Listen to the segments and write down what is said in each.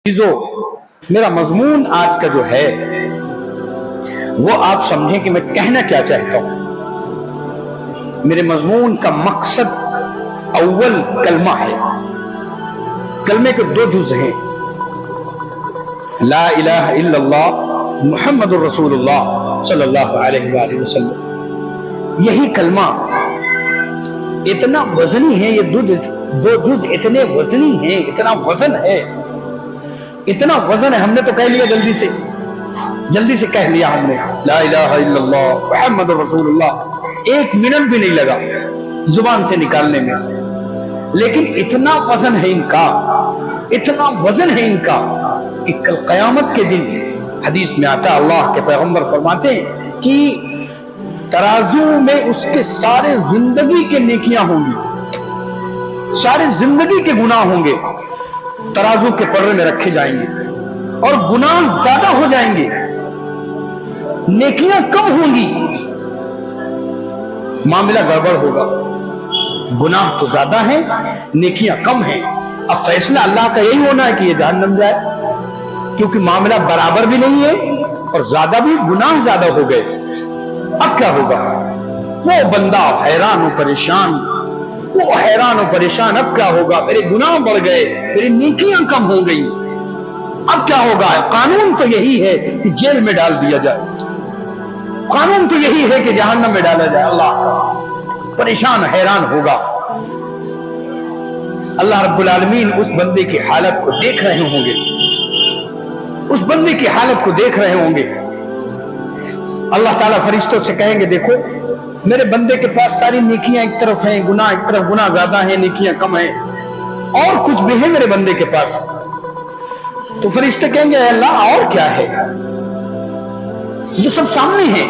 چیزوں میرا مضمون آج کا جو ہے وہ آپ سمجھیں کہ میں کہنا کیا چاہتا ہوں۔ میرے مضمون کا مقصد اول کلمہ ہے۔ کلمے کے دو جز ہیں، لا الہ الا اللہ محمد الرسول اللہ صلی اللہ علیہ وآلہ وسلم۔ یہی کلمہ اتنا وزنی ہے، یہ دو جز اتنے وزنی ہیں، اتنا وزن ہے، اتنا وزن ہے۔ ہم نے تو کہہ لیا جلدی سے کہہ لیا ہم نے لا الہ الا اللہ محمد رسول اللہ، ایک منٹ بھی نہیں لگا زبان سے نکالنے میں، لیکن اتنا وزن ہے ان کا، اتنا وزن ہے ان کا کہ کل قیامت کے دن حدیث میں آتا، اللہ کے پیغمبر فرماتے ہیں کہ ترازو میں اس کے سارے زندگی کے نیکیاں ہوں گی، سارے زندگی کے گناہ ہوں گے، ترازو کے پرے میں رکھے جائیں گے اور گناہ زیادہ ہو جائیں گے، نیکیاں کم ہوں گی، معاملہ گڑبڑ ہوگا۔ گناہ تو زیادہ ہیں، نیکیاں کم ہیں۔ اب فیصلہ اللہ کا یہی ہونا ہے کہ یہ جہنم جائے، کیونکہ معاملہ برابر بھی نہیں ہے اور زیادہ بھی، گناہ زیادہ ہو گئے۔ اب کیا ہوگا؟ وہ بندہ حیران و پریشان، وہ حیران و پریشان، اب کیا ہوگا؟ میرے گناہ بڑھ گئے، میری نیکیاں کم ہو گئی، اب کیا ہوگا؟ قانون تو یہی ہے کہ جیل میں ڈال دیا جائے، قانون تو یہی ہے کہ جہنم میں ڈالا جائے۔ اللہ پریشان حیران ہوگا۔ اللہ رب العالمین اس بندے کی حالت کو دیکھ رہے ہوں گے، اس بندے کی حالت کو دیکھ رہے ہوں گے۔ اللہ تعالیٰ فرشتوں سے کہیں گے، دیکھو میرے بندے کے پاس ساری نیکیاں ایک طرف ہیں، گناہ ایک طرف، گناہ زیادہ ہیں، نیکیاں کم ہیں، اور کچھ بھی ہے میرے بندے کے پاس۔ تو فرشتے کہیں گے، اے اللہ اور کیا ہے؟ جو سب سامنے ہے۔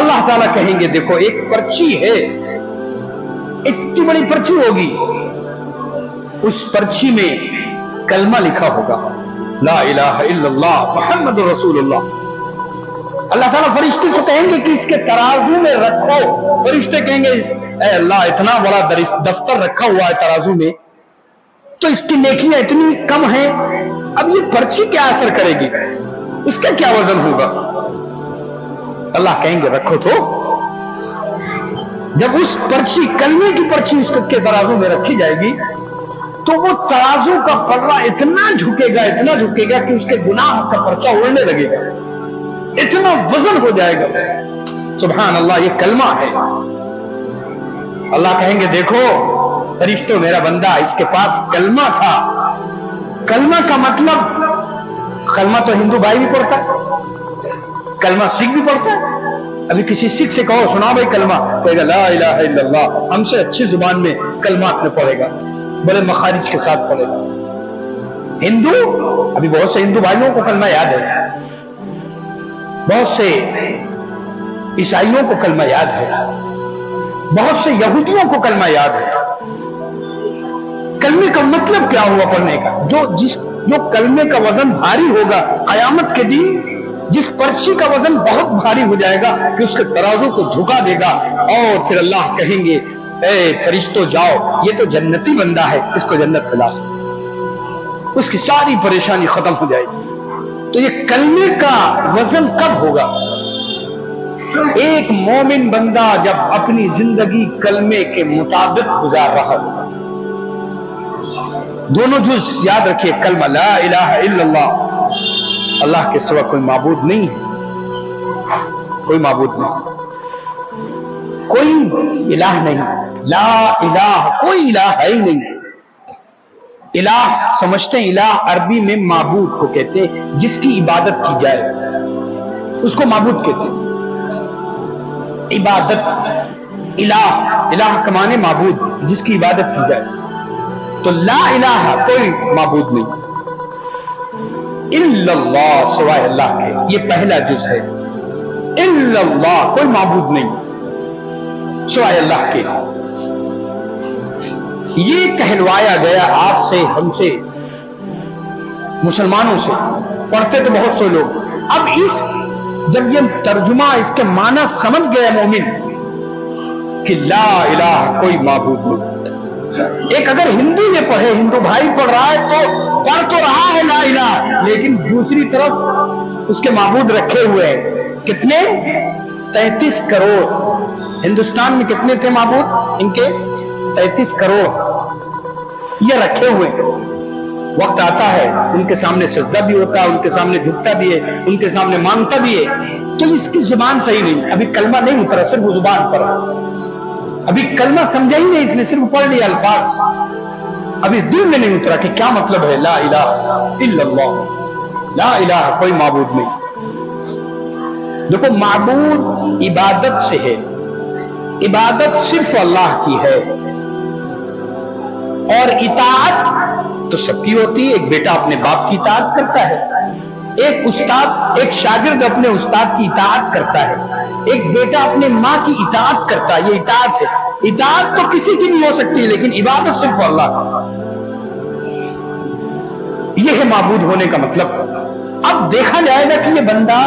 اللہ تعالیٰ کہیں گے، دیکھو ایک پرچی ہے، اتنی بڑی پرچی ہوگی، اس پرچی میں کلمہ لکھا ہوگا، لا الہ الا اللہ محمد رسول اللہ۔ اللہ تعالیٰ فرشتے کو کہیں گے کہ اس کے ترازو میں رکھو۔ فرشتے کہیں گے، اے اللہ اتنا بڑا دفتر رکھا ہوا ہے ترازو میں، تو اس کی نیکیاں اتنی کم ہیں، اب یہ پرچی کیا اثر کرے گی؟ اس کا کیا وزن ہوگا؟ اللہ کہیں گے، رکھو تو۔ جب اس پرچی، کلمے کی پرچی اس کے ترازو میں رکھی جائے گی تو وہ ترازو کا پلڑا اتنا جھکے گا کہ اس کے گناہ کا پرچہ اڑنے لگے گا، اتنا وزن ہو جائے گا۔ سبحان اللہ، یہ کلمہ ہے۔ اللہ کہیں گے، دیکھو فرشتوں، میرا بندہ اس کے پاس کلمہ تھا۔ کلمہ کا مطلب، کلمہ تو ہندو بھائی بھی پڑھتا ہے، کلمہ سکھ بھی پڑھتا ہے۔ ابھی کسی سکھ سے کہو، سنا بھائی کلمہ، کہے گا لا الہ الا اللہ، ہم سے اچھی زبان میں کلمات میں پڑھے گا، بڑے مخارج کے ساتھ پڑھے گا۔ ہندو، ابھی بہت سے ہندو بھائیوں کو کلمہ یاد ہے، بہت سے عیسائیوں کو کلمہ یاد ہے، بہت سے یہودیوں کو کلمہ یاد ہے۔ کلمے کا مطلب کیا ہوا پڑھنے کا؟ جو کلمے کا وزن بھاری ہوگا قیامت کے دن، جس پرچی کا وزن بہت بھاری ہو جائے گا کہ اس کے ترازو کو جھکا دے گا، اور پھر اللہ کہیں گے، اے فرشتوں جاؤ، یہ تو جنتی بندہ ہے، اس کو جنت پلا دو، اس کی ساری پریشانی ختم ہو جائے گی۔ تو یہ کلمے کا وزن کب ہوگا؟ ایک مومن بندہ جب اپنی زندگی کلمے کے مطابق گزار رہا ہوگا۔ دونوں جز یاد رکھیے، کلمہ لا الہ الا اللہ، اللہ کے سوا کوئی معبود نہیں ہے، کوئی معبود نہیں، کوئی الہ نہیں، لا الہ، کوئی الہ ہے ہی نہیں۔ الہ سمجھتے ہیں، الہ عربی میں معبود کو کہتے ہیں، جس کی عبادت کی جائے اس کو معبود کہتے ہیں۔ عبادت، الہ کا معنی معبود، جس کی عبادت کی جائے۔ تو لا الہ، کوئی معبود نہیں الا اللہ، سوائے اللہ کے، یہ پہلا جز ہے۔ الا اللہ، کوئی معبود نہیں سوائے اللہ کے۔ یہ کہلوایا گیا آپ سے، ہم سے، مسلمانوں سے، پڑھتے تو بہت سے لوگ۔ اب جب یہ ترجمہ، اس کے معنی سمجھ گیا مومن کہ لا الہ، کوئی معبود نہیں۔ ایک اگر ہندو یہ پڑھے، ہندو بھائی پڑھ رہا ہے، تو पढ़ तो रहा है ला इलाहा, लेकिन दूसरी तरफ उसके माबूद रखे हुए हैं। कितने? 33 करोड़। हिंदुस्तान में कितने थे माबूद इनके? 33 करोड़ ये रखे हुए। वक्त आता है उनके सामने सजदा भी होता है, उनके सामने झुकता भी है, उनके सामने मांगता भी है, तो इसकी जुबान सही नहीं, अभी कलमा नहीं उतरा, सिर्फ वो जुबान पर, अभी कलमा समझा ही नहीं, इसने सिर्फ पढ़ लिया अल्फाज, अभी दिल में नहीं उतरा कि क्या मतलब है ला इलाहा इल्लल्लाह, ला इलाहा कोई माबूद नहीं। देखो माबूद इबादत से है, इबादत सिर्फ अल्लाह की है, और इताअत तो सबकी होती है। एक बेटा अपने बाप की इताअत करता है, एक उस्ताद, एक शागिर्द अपने उस्ताद की इताअत करता है, एक बेटा अपने माँ की इताअत करता है, ये इताअत है। इताअत तो किसी की भी हो सकती है, लेकिन इबादत सिर्फ अल्लाह, यह है माबूद होने का मतलब। अब देखा जाएगा कि ये बंदा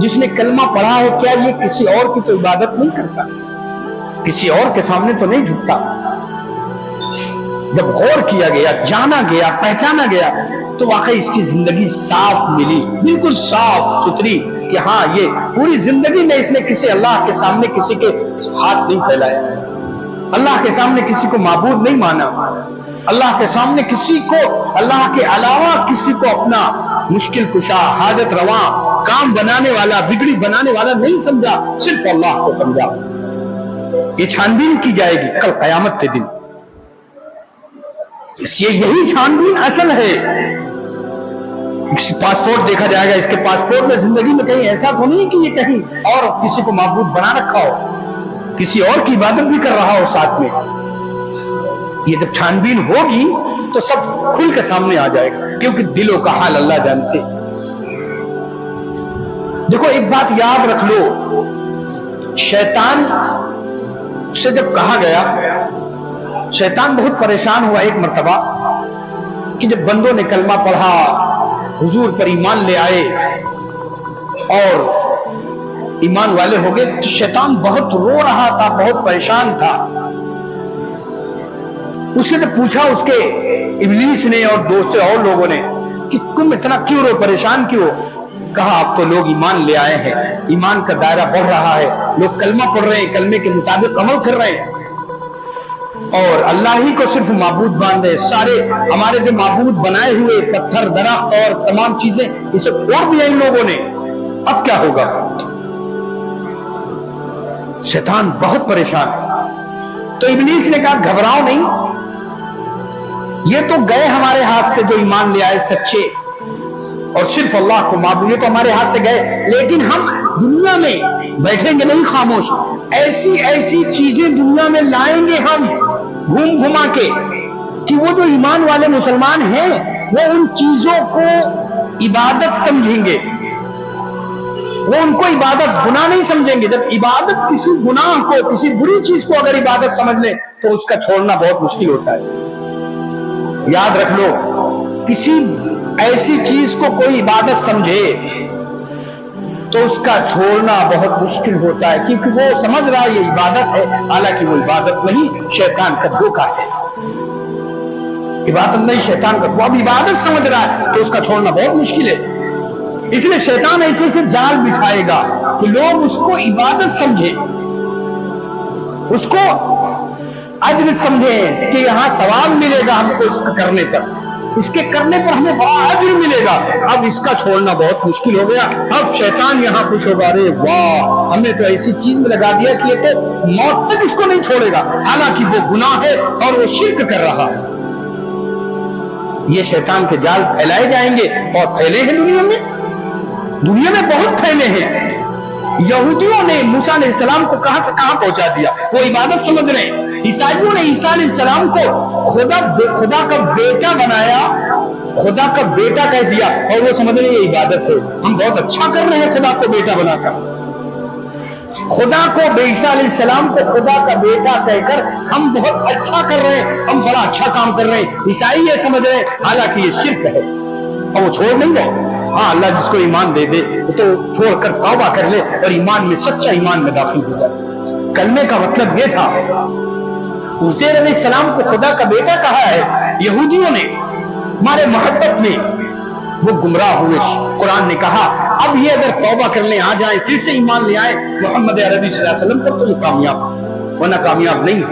जिसने कलमा पढ़ा है, क्या ये किसी और की तो इबादत नहीं करता, किसी और के सामने तो नहीं झुकता। जब गौर किया गया, जाना गया, पहचाना गया, तो वाकई इसकी जिंदगी साफ मिली, बिल्कुल साफ सुथरी, कि हाँ ये पूरी जिंदगी में इसने किसी अल्लाह के सामने किसी के हाथ नहीं फैलाया, अल्लाह के सामने किसी को माबूद नहीं माना, अल्लाह के सामने किसी को अल्लाह के अलावा किसी को अपना मुश्किल कुशा, हाजत रवा, काम बनाने वाला, बिगड़ी बनाने वाला नहीं समझा, सिर्फ अल्लाह को समझा। ये छानबीन की जाएगी कल कयामत के दिन, इसलिए यही छानबीन असल है। पासपोर्ट देखा जाएगा, इसके पासपोर्ट में जिंदगी में कहीं ऐसा तो नहीं कि ये कहीं और किसी को माबूद बना रखा हो, किसी और की इबादत भी कर रहा हो साथ में। ये जब छानबीन होगी तो सब खुल के सामने आ जाएगा, क्योंकि दिलों का हाल अल्लाह जानते। देखो एक बात याद रख लो, शैतान से जब कहा गया, शैतान बहुत परेशान हुआ एक मर्तबा कि जब बंदों ने कलमा पढ़ा, हुजूर पर ईमान ले आए और ईमान वाले हो गए, तो शैतान बहुत रो रहा था, बहुत परेशान था। उससे जब पूछा उसके इब्लीस ने और दो से और लोगों ने कि तुम इतना क्यों रो, परेशान क्यों? कहा अब तो लोग ईमान ले आए हैं, ईमान का दायरा बढ़ रहा है, लोग कलमा पढ़ रहे हैं, कलमे के मुताबिक अमल कर रहे हैं और अल्लाह ही को सिर्फ माबूद मान रहे। सारे हमारे जो माबूद बनाए हुए पत्थर, दरख्त और तमाम चीजें, इसे छोड़ दिया इन लोगों ने, अब क्या होगा? शैतान बहुत परेशान। तो इब्लीस ने कहा घबराओ नहीं, ये तो गए हमारे हाथ से जो ईमान ले आए सच्चे और सिर्फ अल्लाह को माबूद, ये तो हमारे हाथ से गए, लेकिन हम दुनिया में बैठेंगे नहीं खामोश, ऐसी ऐसी चीजें दुनिया में लाएंगे हम घूम घुमा के कि वो जो ईमान वाले मुसलमान हैं वो उन चीजों को इबादत समझेंगे, वो उनको इबादत गुनाह नहीं समझेंगे। जब इबादत किसी गुनाह को, किसी बुरी चीज को अगर इबादत समझ ले तो उसका छोड़ना बहुत मुश्किल होता है। याद रख लो, किसी ऐसी चीज को कोई इबादत समझे तो उसका छोड़ना बहुत मुश्किल होता है, क्योंकि वो समझ रहा है ये इबादत है, हालांकि वो इबादत नहीं, शैतान का धोखा है। इबादत नहीं, शैतान का, वो अब इबादत समझ रहा है तो उसका छोड़ना बहुत मुश्किल है। इसलिए शैतान ऐसे ऐसे जाल बिछाएगा कि लोग उसको इबादत समझे, उसको अज्र समझे कि यहाँ सवाब मिलेगा हमको इसका करने पर, इसके करने पर हमें बड़ा अज्र मिलेगा। अब इसका छोड़ना बहुत मुश्किल हो गया। अब शैतान यहाँ खुश होगा, अरे वाह हमने तो ऐसी चीज में लगा दिया कि ये तो मौत तक इसको नहीं छोड़ेगा, हालांकि वो गुनाह है और वो शिर्क कर रहा है। ये शैतान के जाल फैलाए जाएंगे और फैले हैं दुनिया में बहुत फैले हैं। यहूदियों ने मूसा अलैहिस्सलाम को कहां से कहां पहुंचा दिया, वो इबादत समझ रहे हैं। ईसाइयों ने ईसा अलैहिस्सलाम को खुदा का बेटा बनाया, खुदा का बेटा कह दिया और वो समझ रहे ये इबादत है, हम बहुत अच्छा कर रहे हैं खुदा को बेटा बनाकर। खुदा को, ईसा अलैहिस्सलाम को खुदा का बेटा कहकर हम बहुत अच्छा कर रहे हैं, हम बड़ा अच्छा काम कर रहे हैं। ईसाई ये समझ रहे हालांकि ये शिर्क है और वो छोड़ नहीं रहे। हाँ, अल्लाह जिसको ईमान दे दे तो छोड़कर तौबा कर ले और ईमान में, सच्चा ईमान में दाखिल हो जाए। कलमे का मतलब ये था, उज़ैर अलैहिस्सलाम को खुदा का बेटा कहा है यहूदियों ने, हमारे मोहब्बत में वो गुमराह हुए। कुरान ने कहा अब ये अगर तौबा करने आ जाए, फिर से ईमान ले आए मोहम्मद अरबी सल्लल्लाहु अलैहि वसल्लम पर, तो ये कामयाब, वरना कामयाब नहीं।